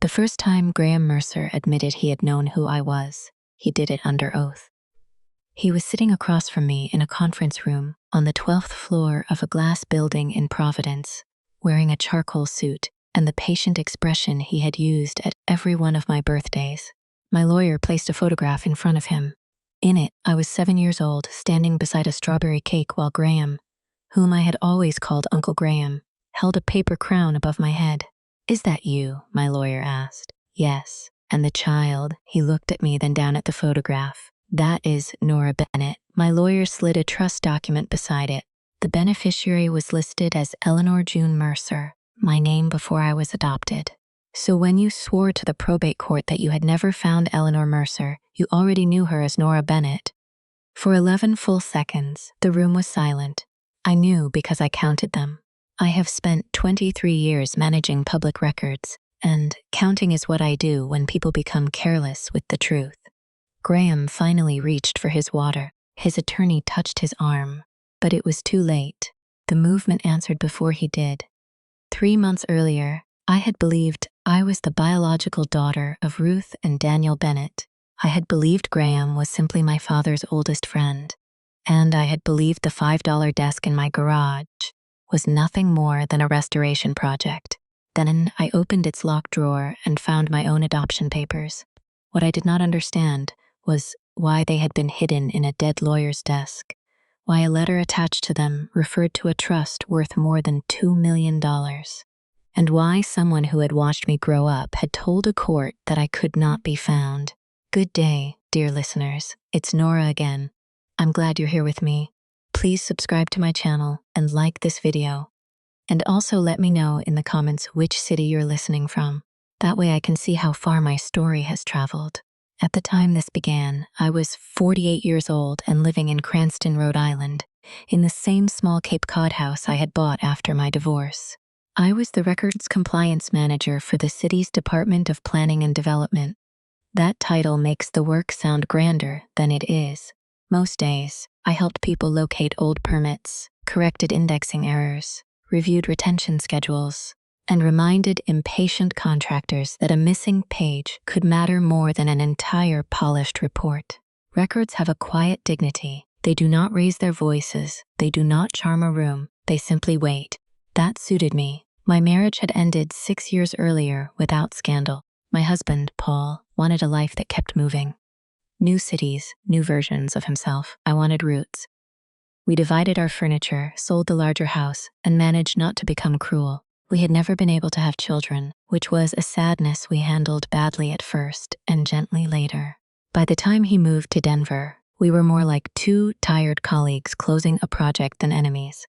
The first time Graham Mercer admitted he had known who I was, he did it under oath. He was sitting across from me in a conference room on the 12th floor of a glass building in Providence, wearing a charcoal suit and the patient expression he had used at every one of my birthdays. My lawyer placed a photograph in front of him. In it, I was 7 years old, standing beside a strawberry cake while Graham, whom I had always called Uncle Graham, held a paper crown above my head. "Is that you?" my lawyer asked. "Yes." "And the child?" He looked at me, then down at the photograph. "That is Nora Bennett." My lawyer slid a trust document beside it. The beneficiary was listed as Eleanor June Mercer, my name before I was adopted. "So when you swore to the probate court that you had never found Eleanor Mercer, you already knew her as Nora Bennett?" For 11 full seconds, the room was silent. I knew because I counted them. I have spent 23 years managing public records, and counting is what I do when people become careless with the truth. Graham finally reached for his water. His attorney touched his arm, but it was too late. The movement answered before he did. 3 months earlier, I had believed I was the biological daughter of Ruth and Daniel Bennett. I had believed Graham was simply my father's oldest friend, and I had believed the $5 desk in my garage was nothing more than a restoration project. Then I opened its locked drawer and found my own adoption papers. What I did not understand was why they had been hidden in a dead lawyer's desk, why a letter attached to them referred to a trust worth more than $2 million, and why someone who had watched me grow up had told a court that I could not be found. Good day, dear listeners. It's Nora again. I'm glad you're here with me. Please subscribe to my channel and like this video. And also let me know in the comments which city you're listening from. That way I can see how far my story has traveled. At the time this began, I was 48 years old and living in Cranston, Rhode Island, in the same small Cape Cod house I had bought after my divorce. I was the records compliance manager for the city's Department of Planning and Development. That title makes the work sound grander than it is. Most days, I helped people locate old permits, corrected indexing errors, reviewed retention schedules, and reminded impatient contractors that a missing page could matter more than an entire polished report. Records have a quiet dignity. They do not raise their voices. They do not charm a room. They simply wait. That suited me. My marriage had ended 6 years earlier without scandal. My husband, Paul, wanted a life that kept moving. New cities, new versions of himself. I wanted roots. We divided our furniture, sold the larger house, and managed not to become cruel. We had never been able to have children, which was a sadness we handled badly at first and gently later. By the time he moved to Denver, we were more like 2 tired colleagues closing a project than enemies.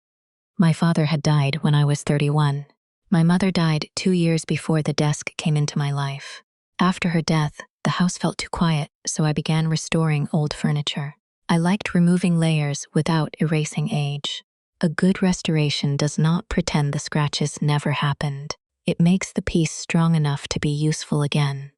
My father had died when I was 31. My mother died 2 years before the desk came into my life. After her death, the house felt too quiet, so I began restoring old furniture. I liked removing layers without erasing age. A good restoration does not pretend the scratches never happened. It makes the piece strong enough to be useful again.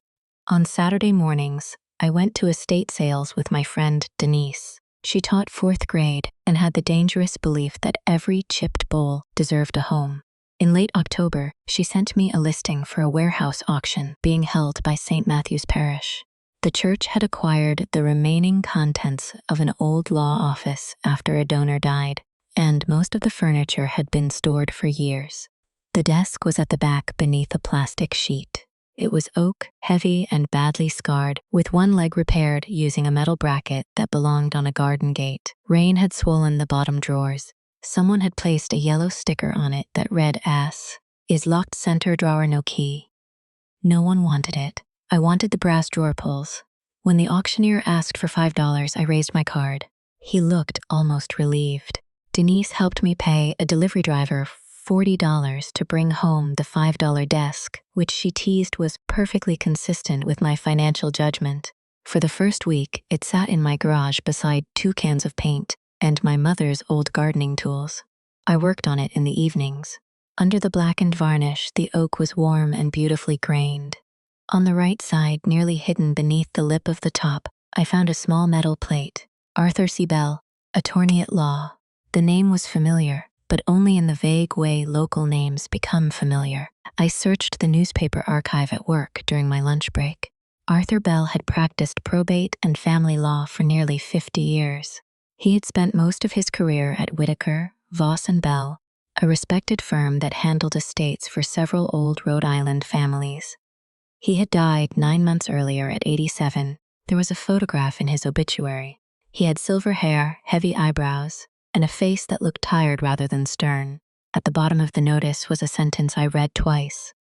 On Saturday mornings, I went to estate sales with my friend Denise. She taught 4th grade and had the dangerous belief that every chipped bowl deserved a home. In late October, she sent me a listing for a warehouse auction being held by St. Matthew's Parish. The church had acquired the remaining contents of an old law office after a donor died, and most of the furniture had been stored for years. The desk was at the back beneath a plastic sheet. It was oak, heavy and badly scarred, with one leg repaired using a metal bracket that belonged on a garden gate. Rain had swollen the bottom drawers. Someone had placed a yellow sticker on it that read "S. Is locked center drawer no key." No one wanted it. I wanted the brass drawer pulls. When the auctioneer asked for $5, I raised my card. He looked almost relieved. Denise helped me pay a delivery driver $40 to bring home the $5 desk, which she teased was perfectly consistent with my financial judgment. For the first week, it sat in my garage beside 2 cans of paint and my mother's old gardening tools. I worked on it in the evenings. Under the blackened varnish, the oak was warm and beautifully grained. On the right side, nearly hidden beneath the lip of the top, I found a small metal plate. Arthur C. Bell, attorney at law. The name was familiar. but only in the vague way local names become familiar. I searched the newspaper archive at work during my lunch break. Arthur Bell had practiced probate and family law for nearly 50 years. He had spent most of his career at Whitaker, Voss and Bell, a respected firm that handled estates for several old Rhode Island families. He had died 9 months earlier at 87. There was a photograph in his obituary. He had silver hair, heavy eyebrows, and a face that looked tired rather than stern. At the bottom of the notice was a sentence I read twice.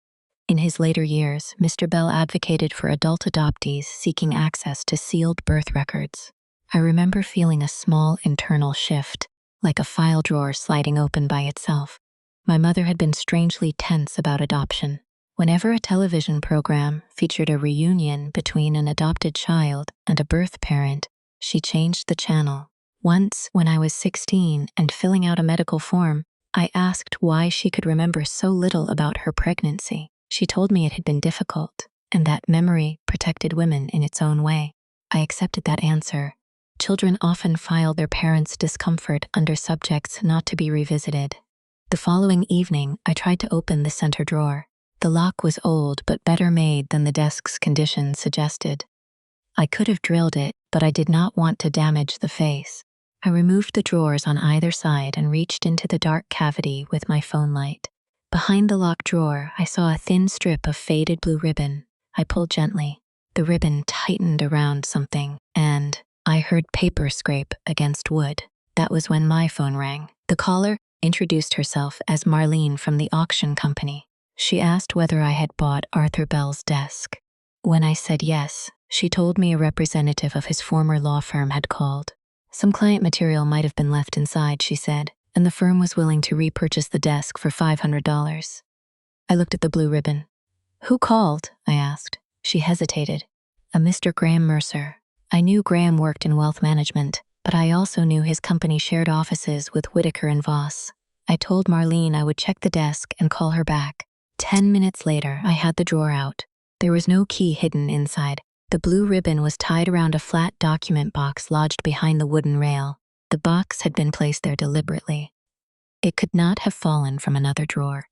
In his later years, Mr. Bell advocated for adult adoptees seeking access to sealed birth records. I remember feeling a small internal shift, like a file drawer sliding open by itself. My mother had been strangely tense about adoption. Whenever a television program featured a reunion between an adopted child and a birth parent, she changed the channel. Once, when I was 16 and filling out a medical form, I asked why she could remember so little about her pregnancy. She told me it had been difficult, and that memory protected women in its own way. I accepted that answer. Children often file their parents' discomfort under subjects not to be revisited. The following evening, I tried to open the center drawer. The lock was old but better made than the desk's condition suggested. I could have drilled it, but I did not want to damage the face. I removed the drawers on either side and reached into the dark cavity with my phone light. Behind the locked drawer, I saw a thin strip of faded blue ribbon. I pulled gently. The ribbon tightened around something, and I heard paper scrape against wood. That was when my phone rang. The caller introduced herself as Marlene from the auction company. She asked whether I had bought Arthur Bell's desk. When I said yes, she told me a representative of his former law firm had called. Some client material might have been left inside, she said, and the firm was willing to repurchase the desk for $500. I looked at the blue ribbon. Who called? I asked. She hesitated. A Mr. Graham Mercer. I knew Graham worked in wealth management, but I also knew his company shared offices with Whitaker and Voss. I told Marlene I would check the desk and call her back. 10 minutes later, I had the drawer out. There was no key hidden inside. The blue ribbon was tied around a flat document box lodged behind the wooden rail. The box had been placed there deliberately. It could not have fallen from another drawer.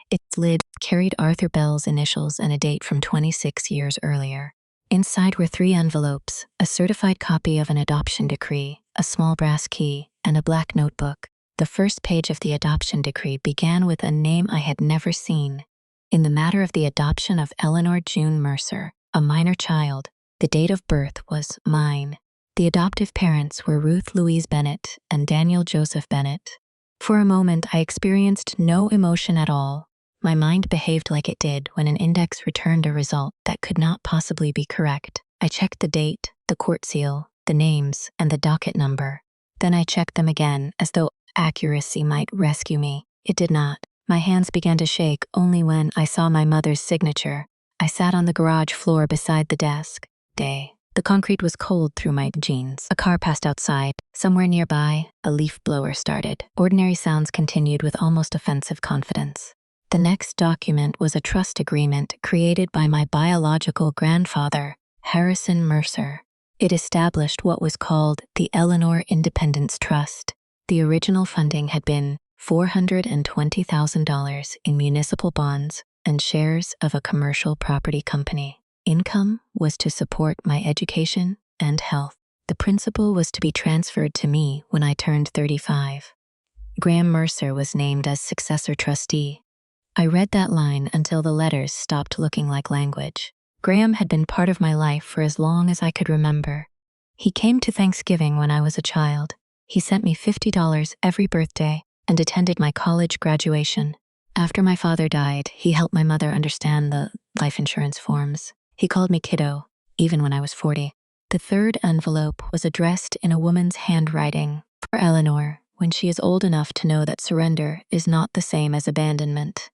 Its lid carried Arthur Bell's initials and a date from 26 years earlier. Inside were 3 envelopes, a certified copy of an adoption decree, a small brass key, and a black notebook. The first page of the adoption decree began with a name I had never seen. In the matter of the adoption of Eleanor June Mercer, a minor child, the date of birth was mine. The adoptive parents were Ruth Louise Bennett and Daniel Joseph Bennett. For a moment, I experienced no emotion at all. My mind behaved like it did when an index returned a result that could not possibly be correct. I checked the date, the court seal, the names, and the docket number. Then I checked them again, as though accuracy might rescue me. It did not. My hands began to shake only when I saw my mother's signature. I sat on the garage floor beside the desk. Day. The concrete was cold through my jeans. A car passed outside. Somewhere nearby, a leaf blower started. Ordinary sounds continued with almost offensive confidence. The next document was a trust agreement created by my biological grandfather, Harrison Mercer. It established what was called the Eleanor Independence Trust. The original funding had been $420,000 in municipal bonds and shares of a commercial property company. Income was to support my education and health. The principal was to be transferred to me when I turned 35. Graham Mercer was named as successor trustee. I read that line until the letters stopped looking like language. Graham had been part of my life for as long as I could remember. He came to Thanksgiving when I was a child. He sent me $50 every birthday and attended my college graduation. After my father died, he helped my mother understand the life insurance forms. He called me kiddo, even when I was 40. The third envelope was addressed in a woman's handwriting for Eleanor when she is old enough to know that surrender is not the same as abandonment.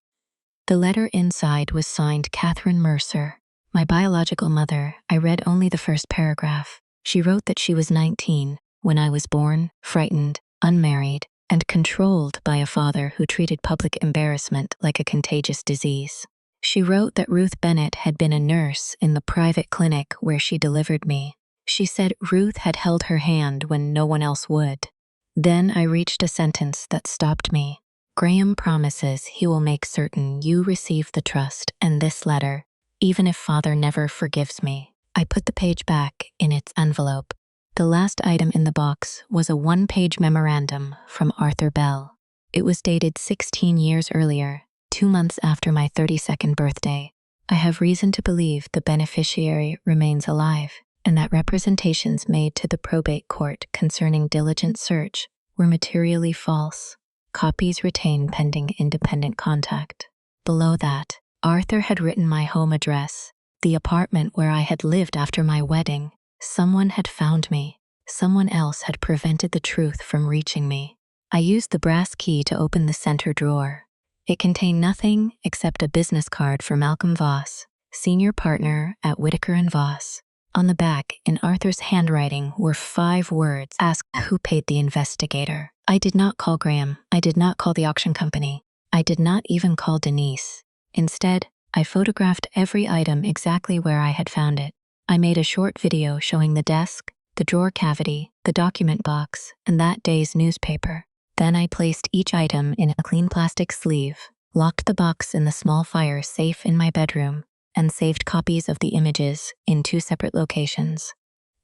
The letter inside was signed Catherine Mercer. My biological mother, I read only the first paragraph. She wrote that she was 19 when I was born, frightened, unmarried, and controlled by a father who treated public embarrassment like a contagious disease. She wrote that Ruth Bennett had been a nurse in the private clinic where she delivered me. She said Ruth had held her hand when no one else would. Then I reached a sentence that stopped me. Graham promises he will make certain you receive the trust and this letter, even if Father never forgives me. I put the page back in its envelope. The last item in the box was a one-page memorandum from Arthur Bell. It was dated 16 years earlier, 2 months after my 32nd birthday. I have reason to believe the beneficiary remains alive, and that representations made to the probate court concerning diligent search were materially false. Copies retained pending independent contact. Below that, Arthur had written my home address, the apartment where I had lived after my wedding. Someone had found me. Someone else had prevented the truth from reaching me. I used the brass key to open the center drawer. It contained nothing except a business card for Malcolm Voss, senior partner at Whitaker & Voss. On the back, in Arthur's handwriting, were 5 words. Ask who paid the investigator. I did not call Graham. I did not call the auction company. I did not even call Denise. Instead, I photographed every item exactly where I had found it. I made a short video showing the desk, the drawer cavity, the document box, and that day's newspaper. Then I placed each item in a clean plastic sleeve, locked the box in the small fire safe in my bedroom, and saved copies of the images in 2 separate locations.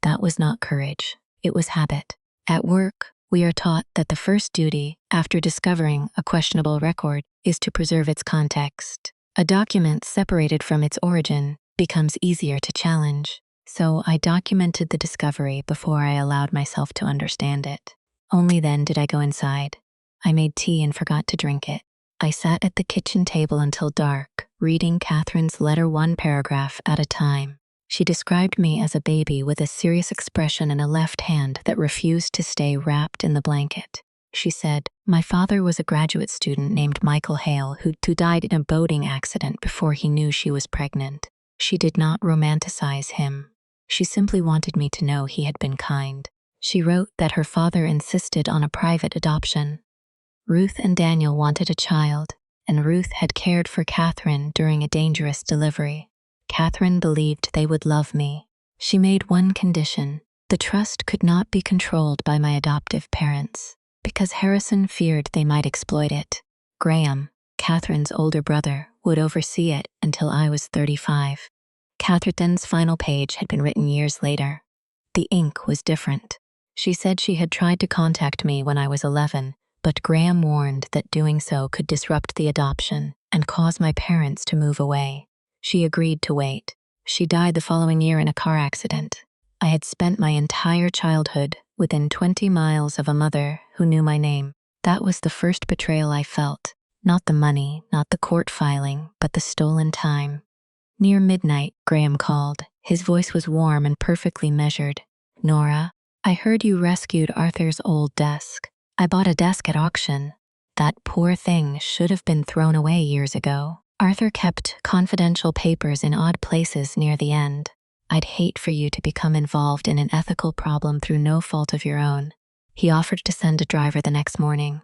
That was not courage, it was habit. At work, we are taught that the first duty, after discovering a questionable record, is to preserve its context. A document separated from its origin becomes easier to challenge, so I documented the discovery before I allowed myself to understand it. Only then did I go inside. I made tea and forgot to drink it. I sat at the kitchen table until dark, reading Catherine's letter 1 paragraph at a time. She described me as a baby with a serious expression and a left hand that refused to stay wrapped in the blanket. She said, "My father was a graduate student named Michael Hale who died in a boating accident before he knew she was pregnant. She did not romanticize him. She simply wanted me to know he had been kind." She wrote that her father insisted on a private adoption. Ruth and Daniel wanted a child, and Ruth had cared for Catherine during a dangerous delivery. Catherine believed they would love me. She made one condition: the trust could not be controlled by my adoptive parents, because Harrison feared they might exploit it. Graham, Catherine's older brother, would oversee it until I was 35. Catherine's final page had been written years later. The ink was different. She said she had tried to contact me when I was 11, but Graham warned that doing so could disrupt the adoption and cause my parents to move away. She agreed to wait. She died the following year in a car accident. I had spent my entire childhood within 20 miles of a mother who knew my name. That was the first betrayal I felt. Not the money, not the court filing, but the stolen time. Near midnight, Graham called. His voice was warm and perfectly measured. "Nora, I heard you rescued Arthur's old desk. I bought a desk at auction. That poor thing should have been thrown away years ago. Arthur kept confidential papers in odd places near the end. I'd hate for you to become involved in an ethical problem through no fault of your own." He offered to send a driver the next morning.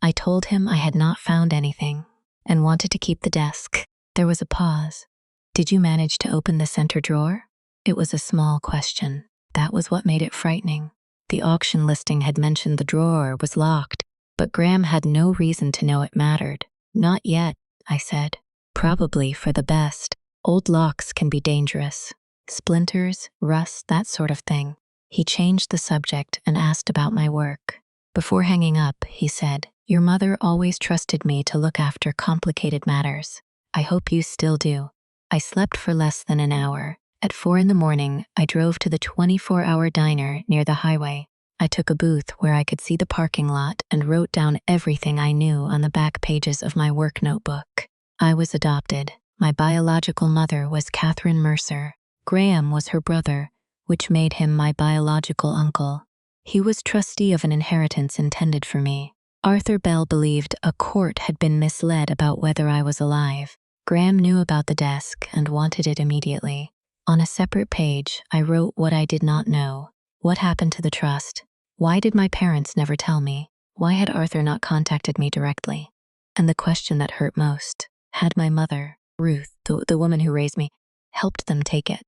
I told him I had not found anything and wanted to keep the desk. There was a pause. "Did you manage to open the center drawer?" It was a small question. That was what made it frightening. The auction listing had mentioned the drawer was locked, but Graham had no reason to know it mattered. "Not yet," I said. "Probably for the best. Old locks can be dangerous. Splinters, rust, that sort of thing." He changed the subject and asked about my work. Before hanging up, he said, "Your mother always trusted me to look after complicated matters. I hope you still do." I slept for less than an hour. At 4 in the morning, I drove to the 24-hour diner near the highway. I took a booth where I could see the parking lot and wrote down everything I knew on the back pages of my work notebook. I was adopted. My biological mother was Catherine Mercer. Graham was her brother, which made him my biological uncle. He was trustee of an inheritance intended for me. Arthur Bell believed a court had been misled about whether I was alive. Graham knew about the desk and wanted it immediately. On a separate page, I wrote what I did not know. What happened to the trust? Why did my parents never tell me? Why had Arthur not contacted me directly? And the question that hurt most, had my mother, Ruth, the woman who raised me, helped them take it?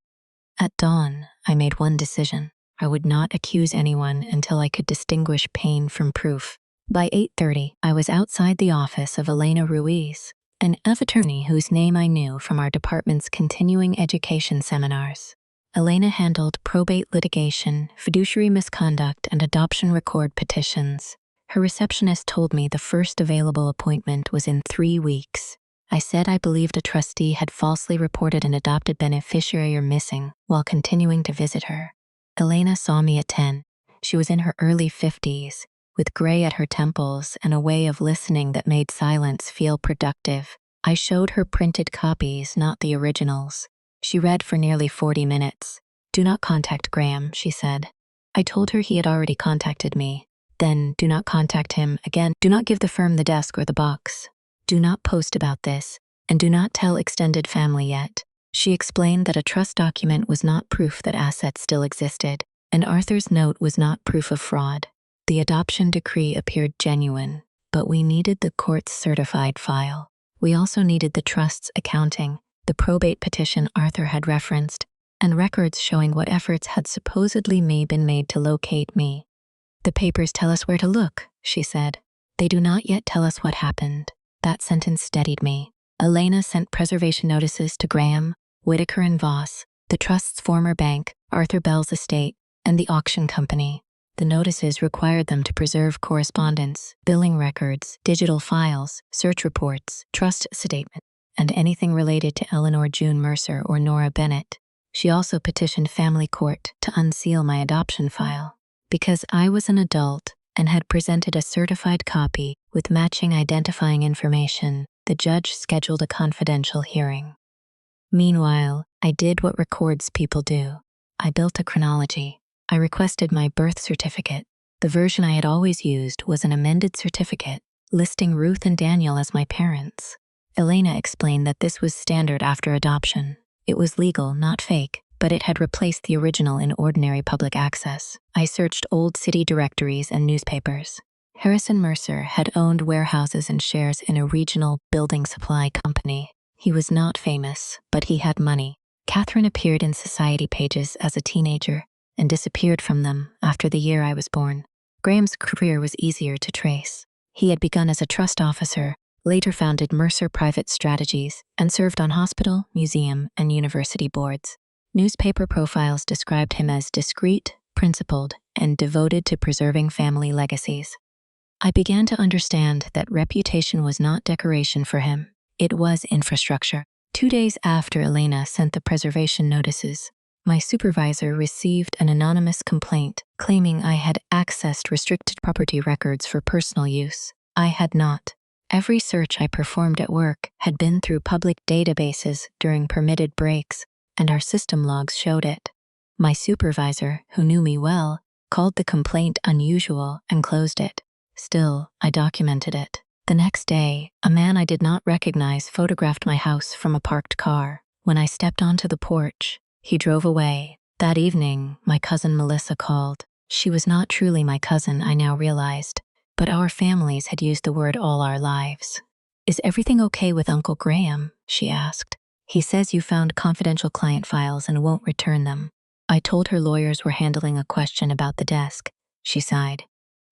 At dawn, I made one decision. I would not accuse anyone until I could distinguish pain from proof. By 8:30, I was outside the office of Elena Ruiz, an attorney whose name I knew from our department's continuing education seminars. Elena handled probate litigation, fiduciary misconduct, and adoption record petitions. Her receptionist told me the first available appointment was in 3 weeks. I said I believed a trustee had falsely reported an adopted beneficiary missing while continuing to visit her. Elena saw me at 10. She was in her early 50s, with gray at her temples and a way of listening that made silence feel productive. I showed her printed copies, not the originals. She read for nearly 40 minutes. "Do not contact Graham," she said. I told her he had already contacted me. Then, do not contact him again. Do not give the firm the desk or the box. Do not post about this, and do not tell extended family yet. She explained that a trust document was not proof that assets still existed, and Arthur's note was not proof of fraud. The adoption decree appeared genuine, but we needed the court's certified file. We also needed the trust's accounting, the probate petition Arthur had referenced, and records showing what efforts had supposedly been made to locate me. "The papers tell us where to look," she said. "They do not yet tell us what happened." That sentence steadied me. Elena sent preservation notices to Graham, Whitaker and Voss, the trust's former bank, Arthur Bell's estate, and the auction company. The notices required them to preserve correspondence, billing records, digital files, search reports, trust statement, and anything related to Eleanor June Mercer or Nora Bennett. She also petitioned family court to unseal my adoption file. Because I was an adult and had presented a certified copy with matching identifying information, the judge scheduled a confidential hearing. Meanwhile, I did what records people do. I built a chronology. I requested my birth certificate. The version I had always used was an amended certificate, listing Ruth and Daniel as my parents. Elena explained that this was standard after adoption. It was legal, not fake, but it had replaced the original in ordinary public access. I searched old city directories and newspapers. Harrison Mercer had owned warehouses and shares in a regional building supply company. He was not famous, but he had money. Catherine appeared in society pages as a teenager and disappeared from them after the year I was born. Graham's career was easier to trace. He had begun as a trust officer, later founded Mercer Private Strategies, and served on hospital, museum, and university boards. Newspaper profiles described him as discreet, principled, and devoted to preserving family legacies. I began to understand that reputation was not decoration for him. It was infrastructure. 2 days after Elena sent the preservation notices, my supervisor received an anonymous complaint claiming I had accessed restricted property records for personal use. I had not. Every search I performed at work had been through public databases during permitted breaks, and our system logs showed it. My supervisor, who knew me well, called the complaint unusual and closed it. Still, I documented it. The next day, a man I did not recognize photographed my house from a parked car. When I stepped onto the porch, he drove away. That evening, my cousin Melissa called. She was not truly my cousin, I now realized, but our families had used the word all our lives. "Is everything okay with Uncle Graham?" she asked. "He says you found confidential client files and won't return them." I told her lawyers were handling a question about the desk. She sighed.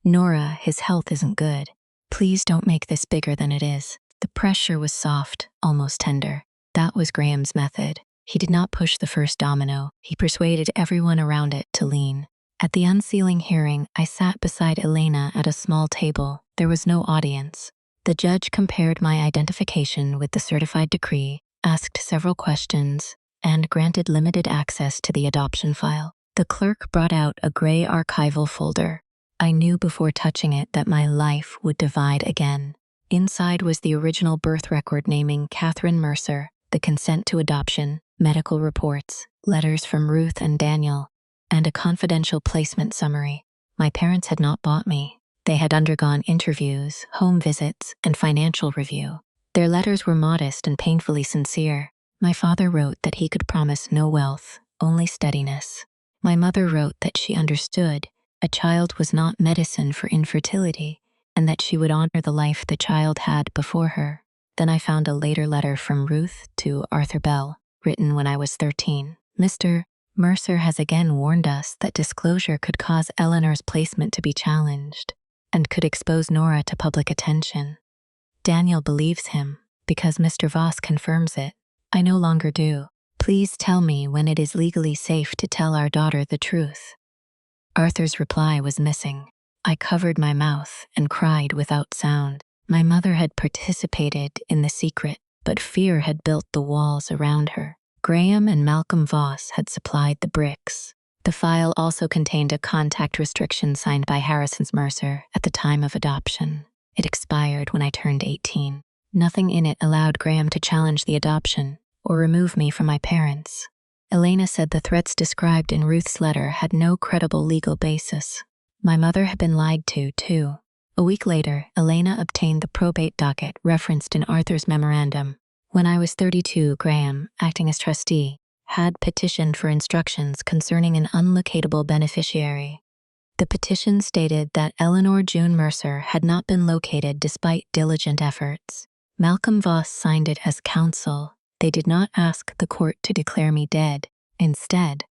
"Nora, his health isn't good. Please don't make this bigger than it is." The pressure was soft, almost tender. That was Graham's method. He did not push the first domino. He persuaded everyone around it to lean. At the unsealing hearing, I sat beside Elena at a small table. There was no audience. The judge compared my identification with the certified decree, asked several questions, and granted limited access to the adoption file. The clerk brought out a gray archival folder. I knew before touching it that my life would divide again. Inside was the original birth record naming Catherine Mercer, the consent to adoption, medical reports, letters from Ruth and Daniel, and a confidential placement summary. My parents had not bought me. They had undergone interviews, home visits, and financial review. Their letters were modest and painfully sincere. My father wrote that he could promise no wealth, only steadiness. My mother wrote that she understood a child was not medicine for infertility, and that she would honor the life the child had before her. Then I found a later letter from Ruth to Arthur Bell, written when I was 13. "Mr. Mercer has again warned us that disclosure could cause Eleanor's placement to be challenged. and could expose Nora to public attention. Daniel believes him because Mr. Voss confirms it. I no longer do. Please tell me when it is legally safe to tell our daughter the truth. Arthur's reply was missing. I covered my mouth and cried without sound. My mother had participated in the secret, but fear had built the walls around her. Graham and Malcolm Voss had supplied the bricks. The file also contained a contact restriction signed by Harrison's Mercer at the time of adoption. It expired when I turned 18. Nothing in it allowed Graham to challenge the adoption or remove me from my parents. Elena said the threats described in Ruth's letter had no credible legal basis. My mother had been lied to, too. A week later, Elena obtained the probate docket referenced in Arthur's memorandum. When I was 32, Graham, acting as trustee, had petitioned for instructions concerning an unlocatable beneficiary. The petition stated that Eleanor June Mercer had not been located despite diligent efforts. Malcolm Voss signed it as counsel. They did not ask the court to declare me dead. Instead,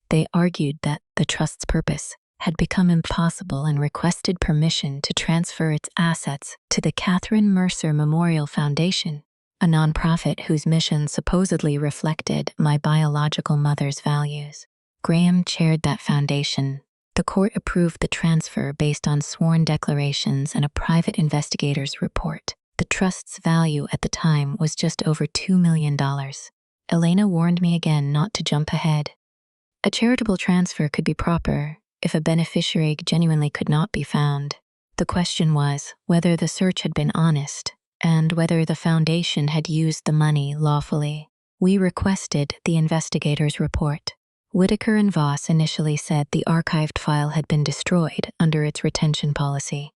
they argued that the trust's purpose had become impossible and requested permission to transfer its assets to the Catherine Mercer Memorial Foundation, a nonprofit whose mission supposedly reflected my biological mother's values. Graham chaired that foundation. The court approved the transfer based on sworn declarations and a private investigator's report. The trust's value at the time was just over $2 million. Elena warned me again not to jump ahead. A charitable transfer could be proper if a beneficiary genuinely could not be found. The question was whether the search had been honest and whether the foundation had used the money lawfully. We requested the investigator's report. Whitaker and Voss initially said the archived file had been destroyed under its retention policy.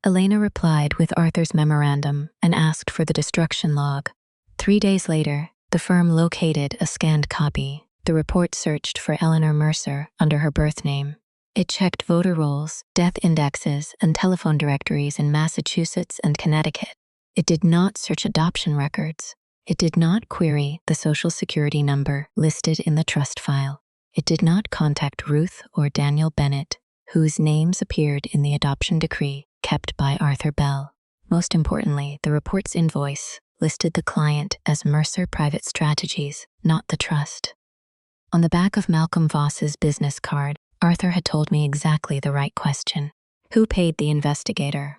Elena replied with Arthur's memorandum and asked for the destruction log. 3 days later, the firm located a scanned copy. The report searched for Eleanor Mercer under her birth name. It checked voter rolls, death indexes, and telephone directories in Massachusetts and Connecticut. It did not search adoption records. It did not query the Social Security number listed in the trust file. It did not contact Ruth or Daniel Bennett, whose names appeared in the adoption decree kept by Arthur Bell. Most importantly, the report's invoice listed the client as Mercer Private Strategies, not the trust. On the back of Malcolm Voss's business card, Arthur had told me exactly the right question. Who paid the investigator?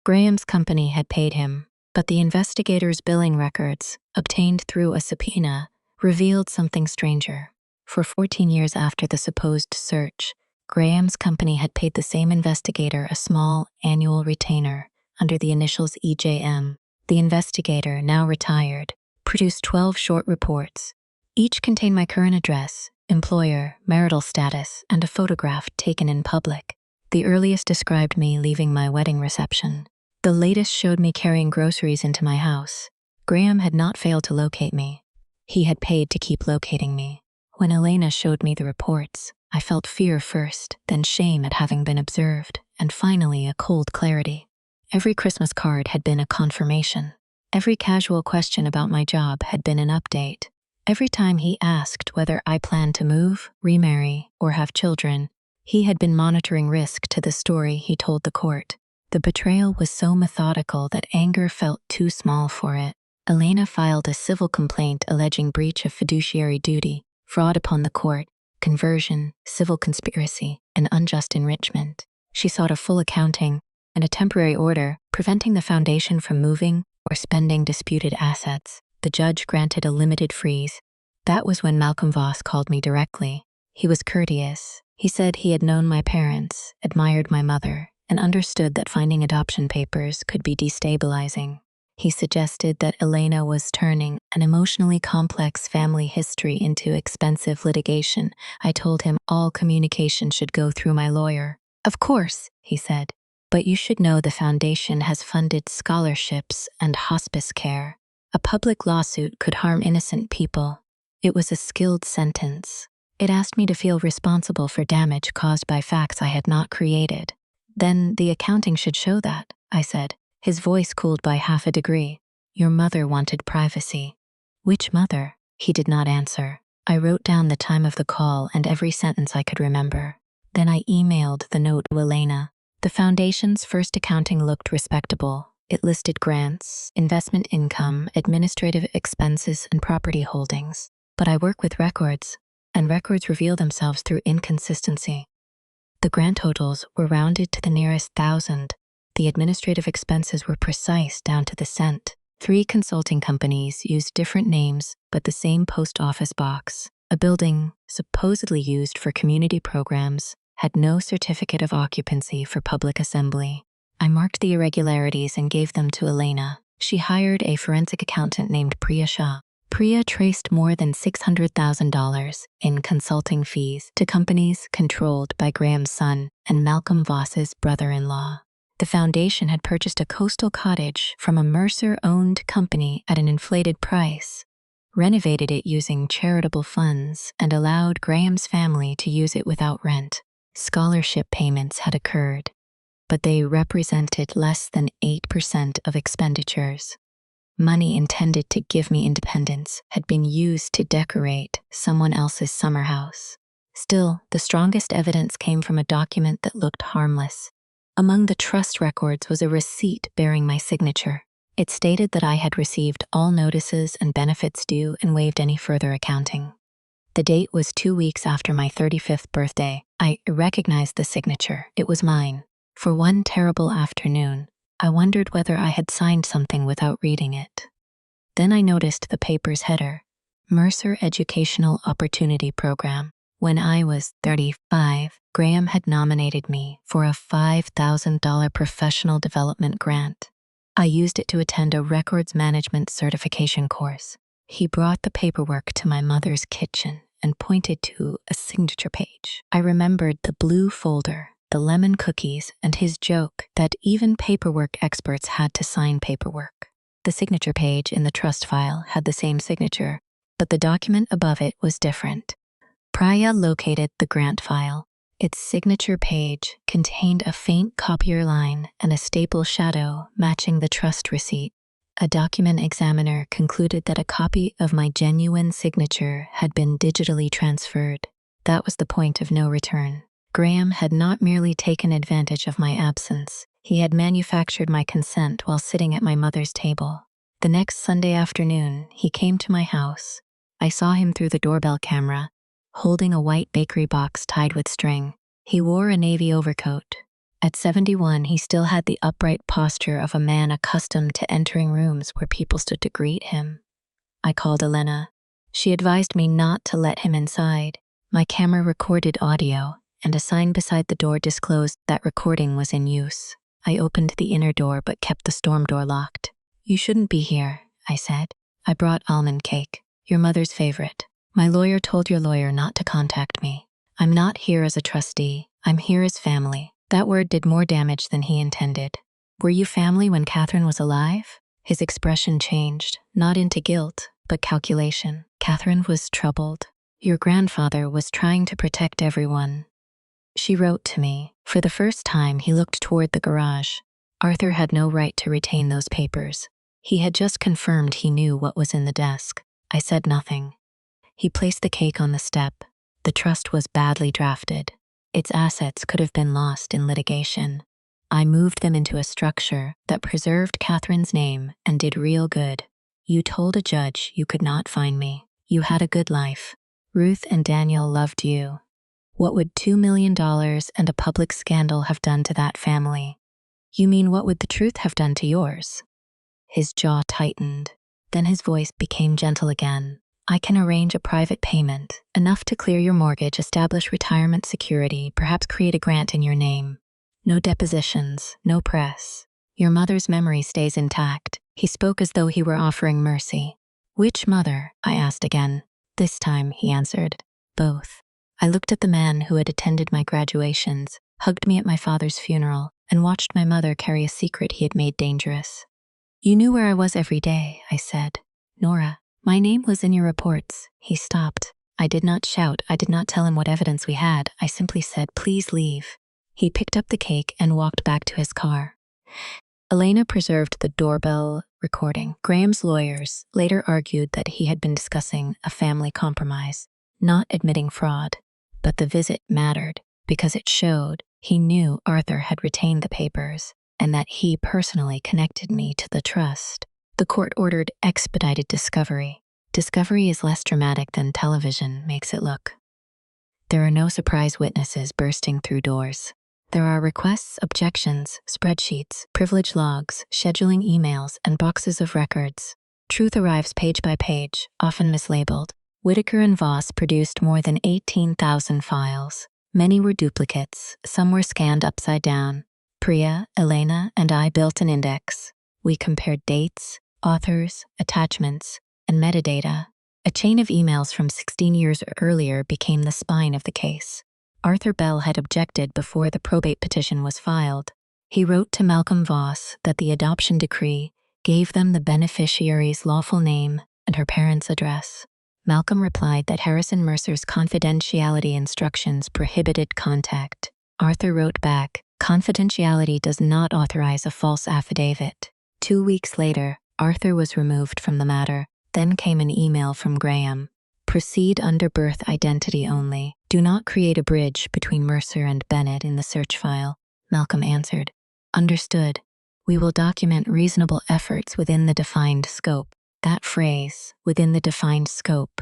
Graham's company had paid him, but the investigator's billing records, obtained through a subpoena, revealed something stranger. For 14 years after the supposed search, Graham's company had paid the same investigator a small annual retainer under the initials EJM. The investigator, now retired, produced 12 short reports. Each contained my current address, employer, marital status, and a photograph taken in public. The earliest described me leaving my wedding reception. The latest showed me carrying groceries into my house. Graham had not failed to locate me. He had paid to keep locating me. When Elena showed me the reports, I felt fear first, then shame at having been observed, and finally a cold clarity. Every Christmas card had been a confirmation. Every casual question about my job had been an update. Every time he asked whether I planned to move, remarry, or have children, he had been monitoring risk to the story he told the court. The betrayal was so methodical that anger felt too small for it. Elena filed a civil complaint alleging breach of fiduciary duty, fraud upon the court, conversion, civil conspiracy, and unjust enrichment. She sought a full accounting and a temporary order preventing the foundation from moving or spending disputed assets. The judge granted a limited freeze. That was when Malcolm Voss called me directly. He was courteous. He said he had known my parents, admired my mother, and understood that finding adoption papers could be destabilizing. He suggested that Elena was turning an emotionally complex family history into expensive litigation. I told him all communication should go through my lawyer. Of course, he said, but you should know the foundation has funded scholarships and hospice care. A public lawsuit could harm innocent people. It was a skilled sentence. It asked me to feel responsible for damage caused by facts I had not created. Then the accounting should show that, I said, his voice cooled by half a degree. Your mother wanted privacy. Which mother? He did not answer. I wrote down the time of the call and every sentence I could remember. Then I emailed the note to Elena. The foundation's first accounting looked respectable. It listed grants, investment income, administrative expenses, and property holdings. But I work with records, and records reveal themselves through inconsistency. The grant totals were rounded to the nearest thousand. The administrative expenses were precise down to the cent. 3 consulting companies used different names but the same post office box. A building, supposedly used for community programs, had no certificate of occupancy for public assembly. I marked the irregularities and gave them to Elena. She hired a forensic accountant named Priya Shah. Priya traced more than $600,000 in consulting fees to companies controlled by Graham's son and Malcolm Voss's brother-in-law. The foundation had purchased a coastal cottage from a Mercer-owned company at an inflated price, renovated it using charitable funds, and allowed Graham's family to use it without rent. Scholarship payments had occurred, but they represented less than 8% of expenditures. Money intended to give me independence had been used to decorate someone else's summer house. Still, the strongest evidence came from a document that looked harmless. Among the trust records was a receipt bearing my signature. It stated that I had received all notices and benefits due and waived any further accounting. The date was 2 weeks after my 35th birthday. I recognized the signature. It was mine. For one terrible afternoon, I wondered whether I had signed something without reading it. Then I noticed the paper's header, Mercer Educational Opportunity Program. When I was 35, Graham had nominated me for a $5,000 professional development grant. I used it to attend a records management certification course. He brought the paperwork to my mother's kitchen and pointed to a signature page. I remembered the blue folder, the lemon cookies, and his joke that even paperwork experts had to sign paperwork. The signature page in the trust file had the same signature, but the document above it was different. Priya located the grant file. Its signature page contained a faint copier line and a staple shadow matching the trust receipt. A document examiner concluded that a copy of my genuine signature had been digitally transferred. That was the point of no return. Graham had not merely taken advantage of my absence, he had manufactured my consent while sitting at my mother's table. The next Sunday afternoon, he came to my house. I saw him through the doorbell camera, holding a white bakery box tied with string. He wore a navy overcoat. At 71, he still had the upright posture of a man accustomed to entering rooms where people stood to greet him. I called Elena. She advised me not to let him inside. My camera recorded audio, and a sign beside the door disclosed that recording was in use. I opened the inner door but kept the storm door locked. "You shouldn't be here," I said. "I brought almond cake, your mother's favorite. My lawyer told your lawyer not to contact me. I'm not here as a trustee, I'm here as family." That word did more damage than he intended. "Were you family when Catherine was alive?" His expression changed, not into guilt, but calculation. "Catherine was troubled. Your grandfather was trying to protect everyone." She wrote to me. For the first time, he looked toward the garage. Arthur had no right to retain those papers. He had just confirmed he knew what was in the desk. I said nothing. He placed the cake on the step. The trust was badly drafted. Its assets could have been lost in litigation. I moved them into a structure that preserved Catherine's name and did real good. "You told a judge you could not find me. You had a good life. Ruth and Daniel loved you. What would $2 million and a public scandal have done to that family?" "You mean what would the truth have done to yours?" His jaw tightened. Then his voice became gentle again. "I can arrange a private payment, enough to clear your mortgage, establish retirement security, perhaps create a grant in your name. No depositions, no press. Your mother's memory stays intact." He spoke as though he were offering mercy. "Which mother?" I asked again. This time, he answered, "Both." I looked at the man who had attended my graduations, hugged me at my father's funeral, and watched my mother carry a secret he had made dangerous. "You knew where I was every day," I said. "Nora, my name was in your reports." He stopped. I did not shout. I did not tell him what evidence we had. I simply said, "Please leave." He picked up the cake and walked back to his car. Elena preserved the doorbell recording. Graham's lawyers later argued that he had been discussing a family compromise, not admitting fraud. But the visit mattered because it showed He knew Arthur had retained the papers and that he personally connected me to the trust. The court ordered expedited discovery. Discovery is less dramatic than television makes it look. There are no surprise witnesses bursting through doors. There are requests, objections, spreadsheets, privilege logs, scheduling emails, and boxes of records. Truth arrives page by page, often mislabeled. Whitaker and Voss produced more than 18,000 files. Many were duplicates, some were scanned upside down. Priya, Elena, and I built an index. We compared dates, authors, attachments, and metadata. A chain of emails from 16 years earlier became the spine of the case. Arthur Bell had objected before the probate petition was filed. He wrote to Malcolm Voss that the adoption decree gave them the beneficiary's lawful name and her parents' address. Malcolm replied that Harrison Mercer's confidentiality instructions prohibited contact. Arthur wrote back, "Confidentiality does not authorize a false affidavit." 2 weeks later, Arthur was removed from the matter. Then came an email from Graham. "Proceed under birth identity only. Do not create a bridge between Mercer and Bennett in the search file." Malcolm answered, "Understood. We will document reasonable efforts within the defined scope." That phrase, "within the defined scope,"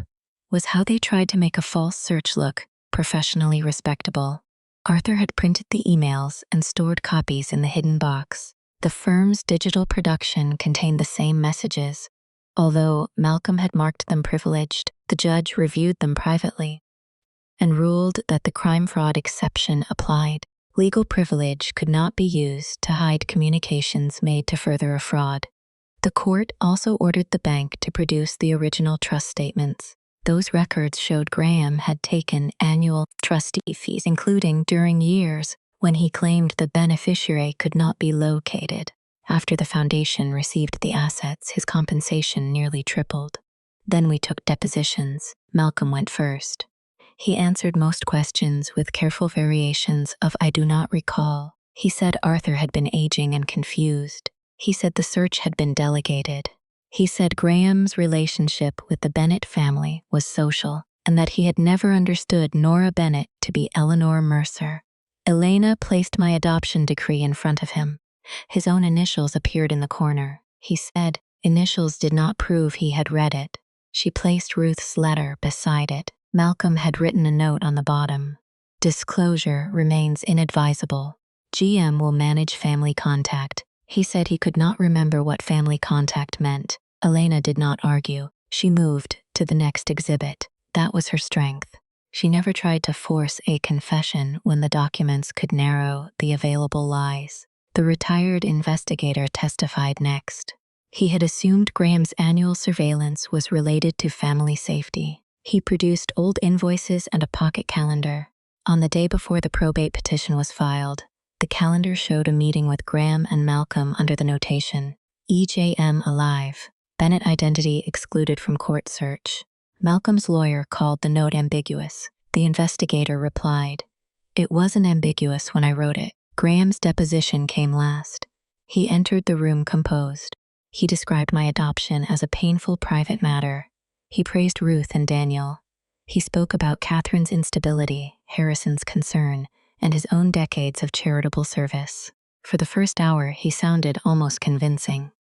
was how they tried to make a false search look professionally respectable. Arthur had printed the emails and stored copies in the hidden box. The firm's digital production contained the same messages. Although Malcolm had marked them privileged, the judge reviewed them privately and ruled that the crime-fraud exception applied. Legal privilege could not be used to hide communications made to further a fraud. The court also ordered the bank to produce the original trust statements. Those records showed Graham had taken annual trustee fees, including during years when he claimed the beneficiary could not be located. After the foundation received the assets, his compensation nearly tripled. Then we took depositions. Malcolm went first. He answered most questions with careful variations of "I do not recall." He said Arthur had been aging and confused. He said the search had been delegated. He said Graham's relationship with the Bennett family was social and that he had never understood Nora Bennett to be Eleanor Mercer. Elena placed my adoption decree in front of him. His own initials appeared in the corner. He said initials did not prove he had read it. She placed Ruth's letter beside it. Malcolm had written a note on the bottom. "Disclosure remains inadvisable. GM will manage family contact." He said he could not remember what family contact meant. Elena did not argue. She moved to the next exhibit. That was her strength. She never tried to force a confession when the documents could narrow the available lies. The retired investigator testified next. He had assumed Graham's annual surveillance was related to family safety. He produced old invoices and a pocket calendar. On the day before the probate petition was filed, the calendar showed a meeting with Graham and Malcolm under the notation, "EJM alive, Bennett identity excluded from court search." Malcolm's lawyer called the note ambiguous. The investigator replied, "It wasn't ambiguous when I wrote it." Graham's deposition came last. He entered the room composed. He described my adoption as a painful private matter. He praised Ruth and Daniel. He spoke about Catherine's instability, Harrison's concern, and his own decades of charitable service. For the first hour, he sounded almost convincing.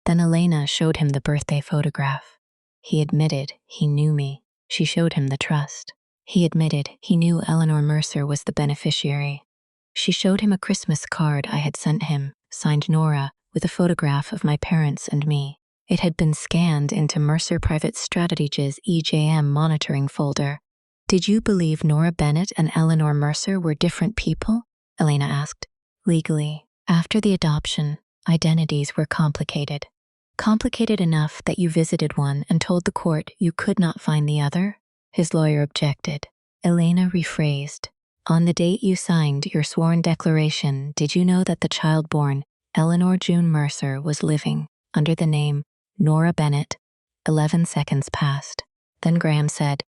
Then Elena showed him the birthday photograph. He admitted he knew me. She showed him the trust. He admitted he knew Eleanor Mercer was the beneficiary. She showed him a Christmas card I had sent him, signed Nora, with a photograph of my parents and me. It had been scanned into Mercer Private Strategies' EJM monitoring folder. "Did you believe Nora Bennett and Eleanor Mercer were different people?" Elena asked. "Legally, after the adoption, identities were complicated. Complicated enough that you visited one and told the court you could not find the other?" His lawyer objected. Elena rephrased. "On the date you signed your sworn declaration, did you know that the child born, Eleanor June Mercer, was living under the name Nora Bennett?" 11 seconds passed. Then Graham said,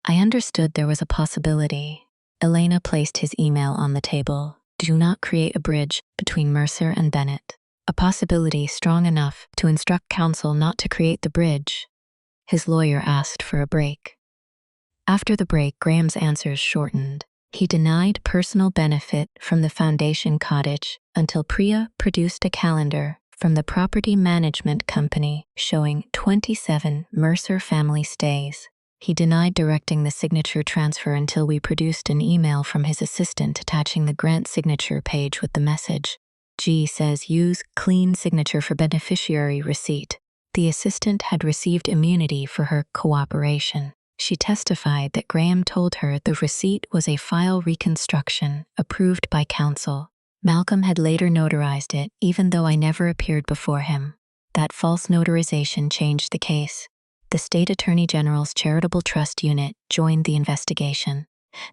"I understood there was a possibility." Elena placed his email on the table. "Do not create a bridge between Mercer and Bennett. A possibility strong enough to instruct counsel not to create the bridge." His lawyer asked for a break. After the break, Graham's answers shortened. He denied personal benefit from the foundation cottage until Priya produced a calendar from the property management company showing 27 Mercer family stays. He denied directing the signature transfer until we produced an email from his assistant attaching the grant signature page with the message, "G says use clean signature for beneficiary receipt." The assistant had received immunity for her cooperation. She testified that Graham told her the receipt was a file reconstruction approved by counsel. Malcolm had later notarized it, even though I never appeared before him. That false notarization changed the case. The State Attorney General's Charitable Trust Unit joined the investigation.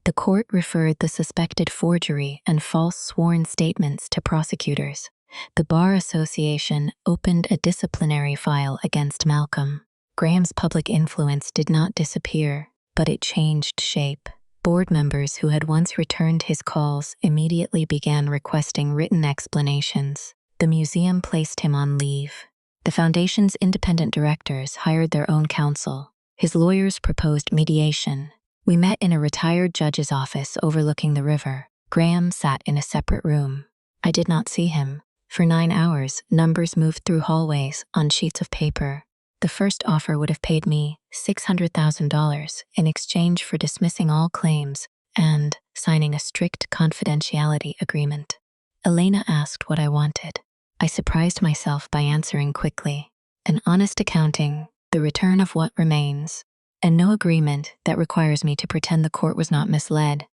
The court referred the suspected forgery and false sworn statements to prosecutors. The Bar Association opened a disciplinary file against Malcolm. Graham's public influence did not disappear, but it changed shape. Board members who had once returned his calls immediately began requesting written explanations. The museum placed him on leave. The foundation's independent directors hired their own counsel. His lawyers proposed mediation. We met in a retired judge's office overlooking the river. Graham sat in a separate room. I did not see him. For 9 hours, numbers moved through hallways on sheets of paper. The first offer would have paid me $600,000 in exchange for dismissing all claims and signing a strict confidentiality agreement. Elena asked what I wanted. I surprised myself by answering quickly. An honest accounting, the return of what remains, and no agreement that requires me to pretend the court was not misled.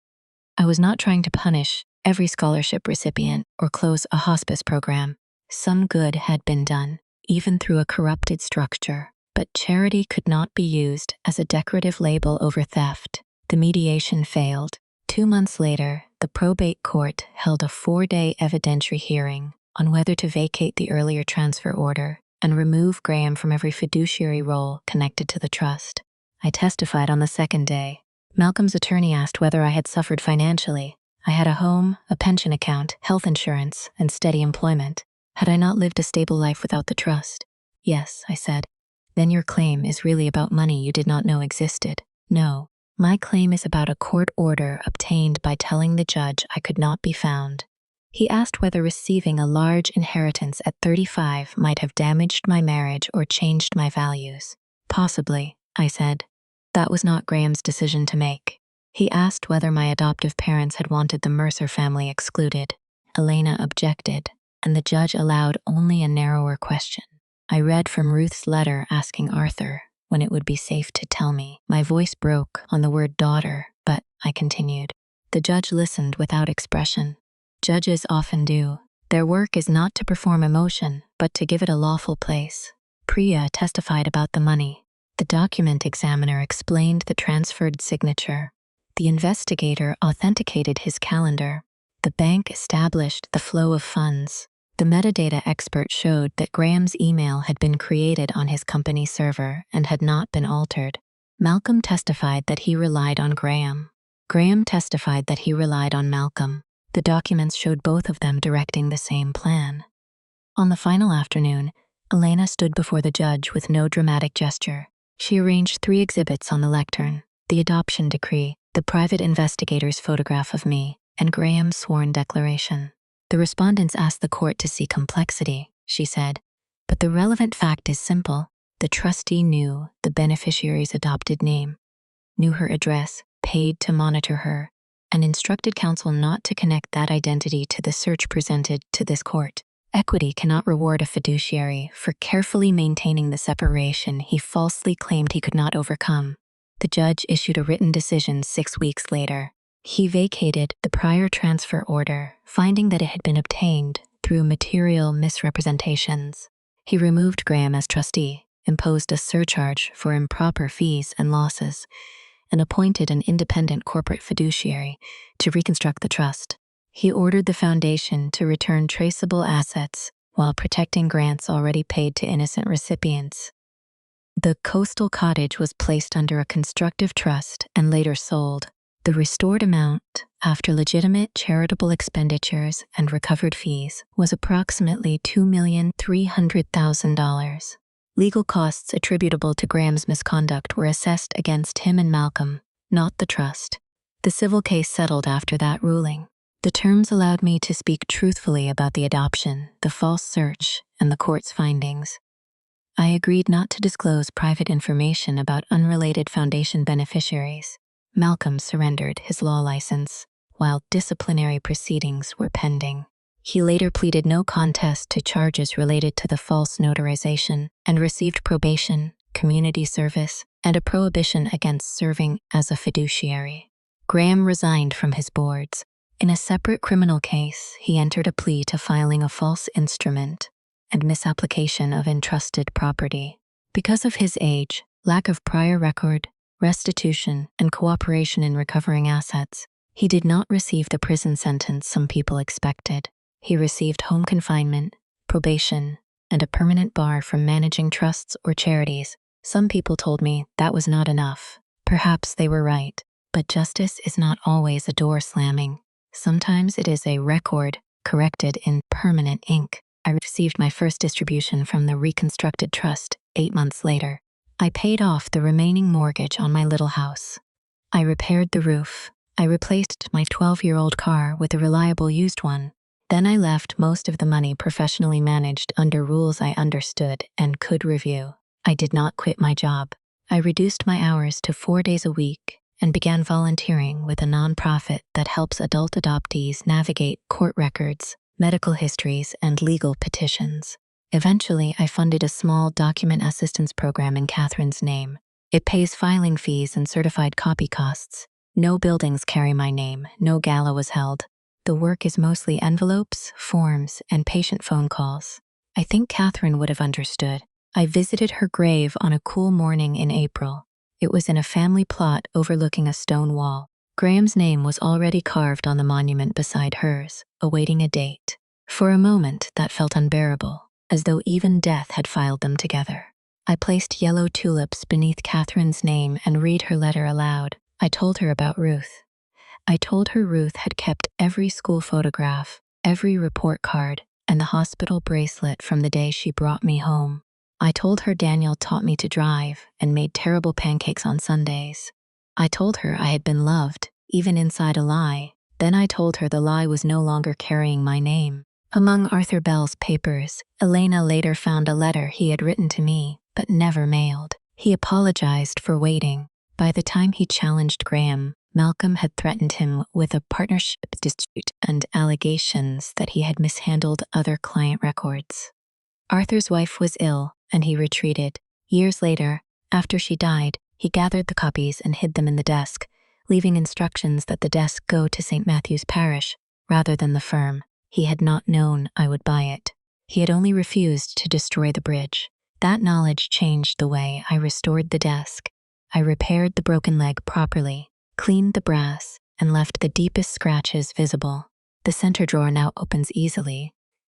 I was not trying to punish every scholarship recipient or close a hospice program. Some good had been done, even through a corrupted structure, but charity could not be used as a decorative label over theft. The mediation failed. 2 months later, the probate court held a 4-day evidentiary hearing on whether to vacate the earlier transfer order and remove Graham from every fiduciary role connected to the trust. I testified on the second day. Malcolm's attorney asked whether I had suffered financially. I had a home, a pension account, health insurance, and steady employment. Had I not lived a stable life without the trust? Yes, I said. Then your claim is really about money you did not know existed. No, my claim is about a court order obtained by telling the judge I could not be found. He asked whether receiving a large inheritance at 35 might have damaged my marriage or changed my values. Possibly, I said. That was not Graham's decision to make. He asked whether my adoptive parents had wanted the Mercer family excluded. Elena objected, and the judge allowed only a narrower question. I read from Ruth's letter asking Arthur when it would be safe to tell me. My voice broke on the word daughter, but I continued. The judge listened without expression. Judges often do. Their work is not to perform emotion, but to give it a lawful place. Priya testified about the money. The document examiner explained the transferred signature. The investigator authenticated his calendar. The bank established the flow of funds. The metadata expert showed that Graham's email had been created on his company server and had not been altered. Malcolm testified that he relied on Graham. Graham testified that he relied on Malcolm. The documents showed both of them directing the same plan. On the final afternoon, Elena stood before the judge with no dramatic gesture. She arranged 3 exhibits on the lectern: the adoption decree, the private investigator's photograph of me, and Graham's sworn declaration. The respondents asked the court to see complexity, she said, but the relevant fact is simple. The trustee knew the beneficiary's adopted name, knew her address, paid to monitor her, and instructed counsel not to connect that identity to the search presented to this court. Equity cannot reward a fiduciary for carefully maintaining the separation he falsely claimed he could not overcome. The judge issued a written decision 6 weeks later. He vacated the prior transfer order, finding that it had been obtained through material misrepresentations. He removed Graham as trustee, imposed a surcharge for improper fees and losses, and appointed an independent corporate fiduciary to reconstruct the trust. He ordered the foundation to return traceable assets while protecting grants already paid to innocent recipients. The coastal cottage was placed under a constructive trust and later sold. The restored amount, after legitimate charitable expenditures and recovered fees, was approximately $2,300,000. Legal costs attributable to Graham's misconduct were assessed against him and Malcolm, not the trust. The civil case settled after that ruling. The terms allowed me to speak truthfully about the adoption, the false search, and the court's findings. I agreed not to disclose private information about unrelated foundation beneficiaries. Malcolm surrendered his law license, while disciplinary proceedings were pending. He later pleaded no contest to charges related to the false notarization and received probation, community service, and a prohibition against serving as a fiduciary. Graham resigned from his boards. In a separate criminal case, he entered a plea to filing a false instrument and misapplication of entrusted property. Because of his age, lack of prior record, restitution, and cooperation in recovering assets, he did not receive the prison sentence some people expected. He received home confinement, probation, and a permanent bar from managing trusts or charities. Some people told me that was not enough. Perhaps they were right, but justice is not always a door slamming. Sometimes it is a record corrected in permanent ink. I received my first distribution from the reconstructed trust 8 months later. I paid off the remaining mortgage on my little house. I repaired the roof. I replaced my 12-year-old car with a reliable used one. Then I left most of the money professionally managed under rules I understood and could review. I did not quit my job. I reduced my hours to 4 days a week and began volunteering with a nonprofit that helps adult adoptees navigate court records, medical histories, and legal petitions. Eventually, I funded a small document assistance program in Catherine's name. It pays filing fees and certified copy costs. No buildings carry my name, no gala was held. The work is mostly envelopes, forms, and patient phone calls. I think Catherine would have understood. I visited her grave on a cool morning in April. It was in a family plot overlooking a stone wall. Graham's name was already carved on the monument beside hers, awaiting a date. For a moment, that felt unbearable, as though even death had filed them together. I placed yellow tulips beneath Catherine's name and read her letter aloud. I told her about Ruth. I told her Ruth had kept every school photograph, every report card, and the hospital bracelet from the day she brought me home. I told her Daniel taught me to drive and made terrible pancakes on Sundays. I told her I had been loved, even inside a lie. Then I told her the lie was no longer carrying my name. Among Arthur Bell's papers, Elena later found a letter he had written to me, but never mailed. He apologized for waiting. By the time he challenged Graham, Malcolm had threatened him with a partnership dispute and allegations that he had mishandled other client records. Arthur's wife was ill, and he retreated. Years later, after she died, he gathered the copies and hid them in the desk, leaving instructions that the desk go to St. Matthew's Parish, rather than the firm. He had not known I would buy it. He had only refused to destroy the bridge. That knowledge changed the way I restored the desk. I repaired the broken leg properly, cleaned the brass, and left the deepest scratches visible. The center drawer now opens easily.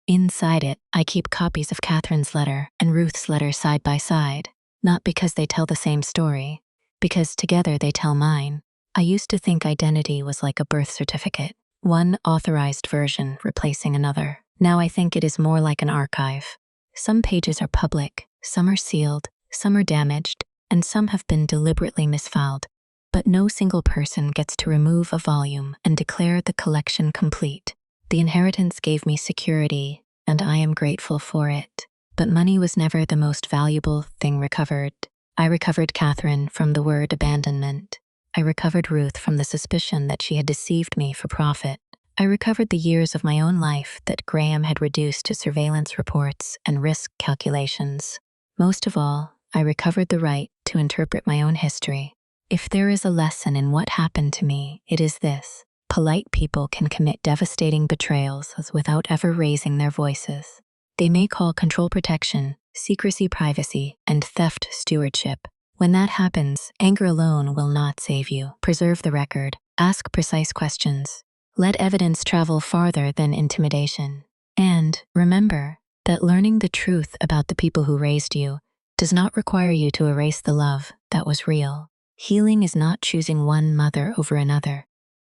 Inside it, I keep copies of Catherine's letter and Ruth's letter side by side, not because they tell the same story, because together they tell mine. I used to think identity was like a birth certificate, one authorized version replacing another. Now I think it is more like an archive. Some pages are public, some are sealed, some are damaged, and some have been deliberately misfiled. But no single person gets to remove a volume and declare the collection complete. The inheritance gave me security, and I am grateful for it. But money was never the most valuable thing recovered. I recovered Catherine from the word abandonment. I recovered Ruth from the suspicion that she had deceived me for profit. I recovered the years of my own life that Graham had reduced to surveillance reports and risk calculations. Most of all, I recovered the right to interpret my own history. If there is a lesson in what happened to me, it is this. Polite people can commit devastating betrayals without ever raising their voices. They may call control protection, secrecy privacy, and theft stewardship. When that happens, anger alone will not save you. Preserve the record. Ask precise questions. Let evidence travel farther than intimidation. And remember that learning the truth about the people who raised you does not require you to erase the love that was real. Healing is not choosing one mother over another.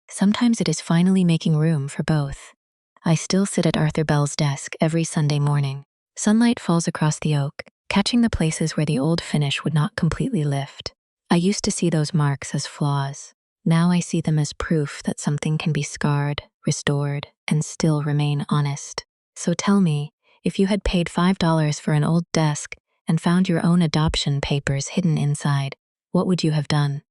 Sometimes it is finally making room for both. I still sit at Arthur Bell's desk every Sunday morning. Sunlight falls across the oak, catching the places where the old finish would not completely lift. I used to see those marks as flaws. Now I see them as proof that something can be scarred, restored, and still remain honest. So tell me, if you had paid $5 for an old desk and found your own adoption papers hidden inside, what would you have done?